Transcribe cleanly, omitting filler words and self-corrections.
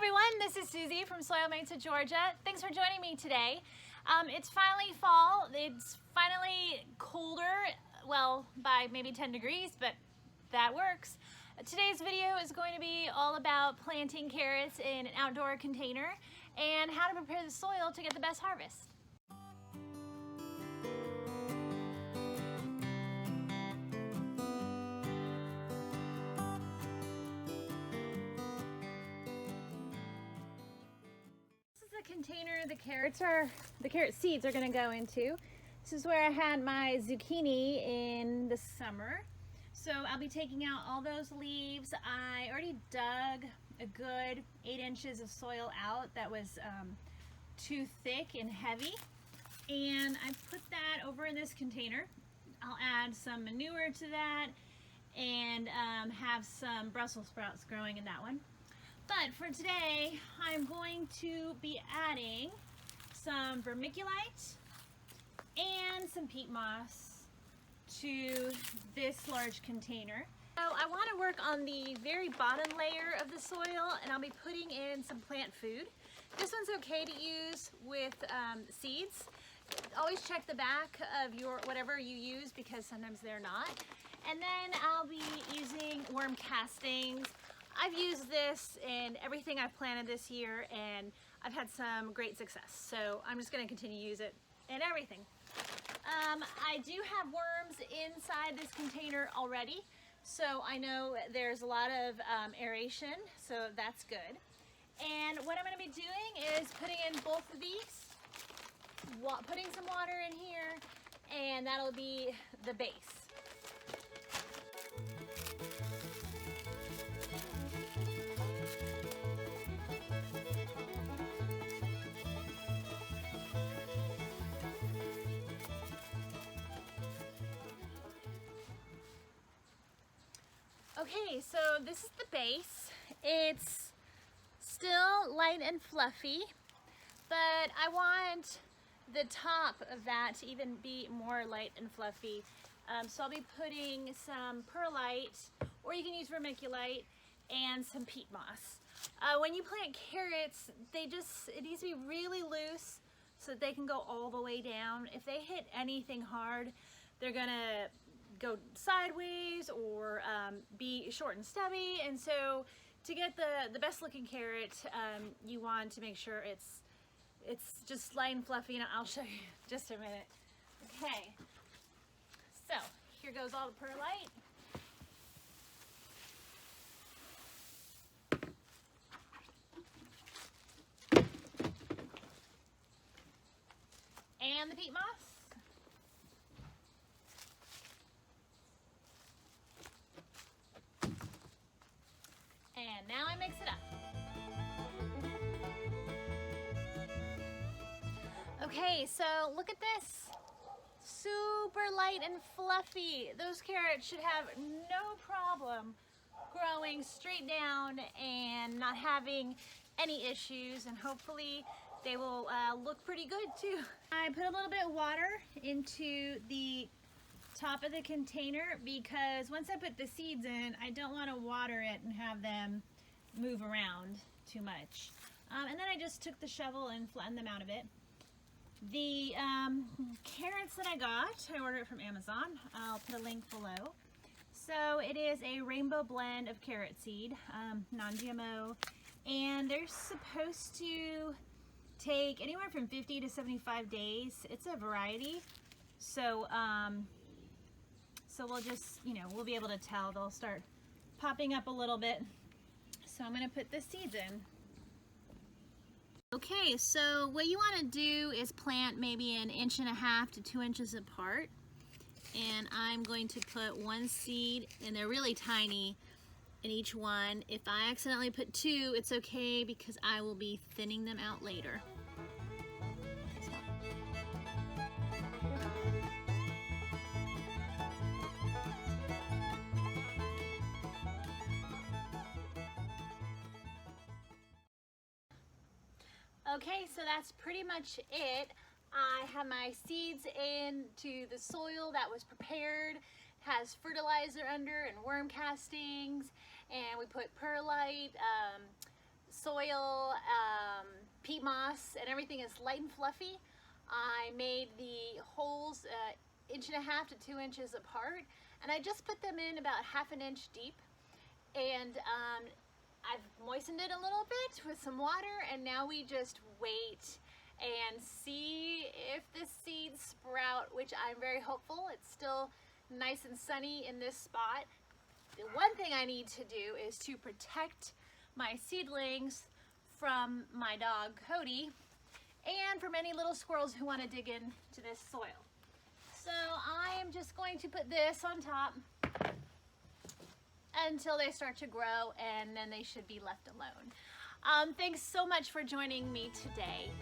everyone, this is Susie from Soil Mates of Georgia. Thanks for joining me today. It's finally fall. It's finally colder, well, by maybe 10 degrees, but that works. Today's video is going to be all about planting carrots in an outdoor container and how to prepare the soil to get the best harvest. The container the carrot seeds are going to go into. This is where I had my zucchini in the summer. So I'll be taking out all those leaves. I already dug a good 8 inches of soil out that was too thick and heavy. And I put that over in this container. I'll add some manure to that and have some Brussels sprouts growing in that one. But for today, I'm going to be adding some vermiculite and some peat moss to this large container. So I want to work on the very bottom layer of the soil, and I'll be putting in some plant food. This one's okay to use with seeds. Always check the back of your whatever you use because sometimes they're not. And then I'll be using worm castings. I've used this in everything I've planted this year and I've had some great success. So I'm just going to continue to use it in everything. I do have worms inside this container already. So I know there's a lot of aeration, so that's good. And what I'm going to be doing is putting in both of these, putting some water in here, and that'll be the base. Okay, so this is the base. It's still light and fluffy, but I want the top of that to even be more light and fluffy. So I'll be putting some perlite, or you can use vermiculite, and some peat moss. When you plant carrots, it needs to be really loose so that they can go all the way down. If they hit anything hard, they're gonna go sideways or be short and stubby. And so to get the best looking carrot, you want to make sure it's just light and fluffy, and I'll show you in just a minute. Okay, so here goes all the perlite. And the peat moss. And now I mix it up. Okay, so look at this. Super light and fluffy. Those carrots should have no problem growing straight down and not having any issues, and hopefully they will look pretty good too. I put a little bit of water into the top of the container because once I put the seeds in, I don't want to water it and have them move around too much. And then I just took the shovel and flattened them out a bit. The carrots that I got, I ordered it from Amazon. I'll put a link below. So it is a rainbow blend of carrot seed, non-GMO, and they're supposed to take anywhere from 50 to 75 days. It's a variety. So we'll just, we'll be able to tell. They'll start popping up a little bit. So I'm going to put the seeds in. Okay, so what you want to do is plant maybe 1.5 to 2 inches apart. And I'm going to put one seed, and they're really tiny in each one. If I accidentally put 2, it's okay because I will be thinning them out later. Okay, so that's pretty much it. I have my seeds into the soil that was prepared, has fertilizer under and worm castings, and we put perlite, soil, peat moss and everything is light and fluffy. I made the holes 1.5 to 2 inches apart, and I just put them in about 1/2 inch deep. And I've moistened it a little bit with some water, and now we just wait and see if the seeds sprout, which I'm very hopeful. It's still nice and sunny in this spot. The one thing I need to do is to protect my seedlings from my dog Cody and from any little squirrels who want to dig into this soil. So I am just going to put this on top until they start to grow, and then they should be left alone. Thanks so much for joining me today.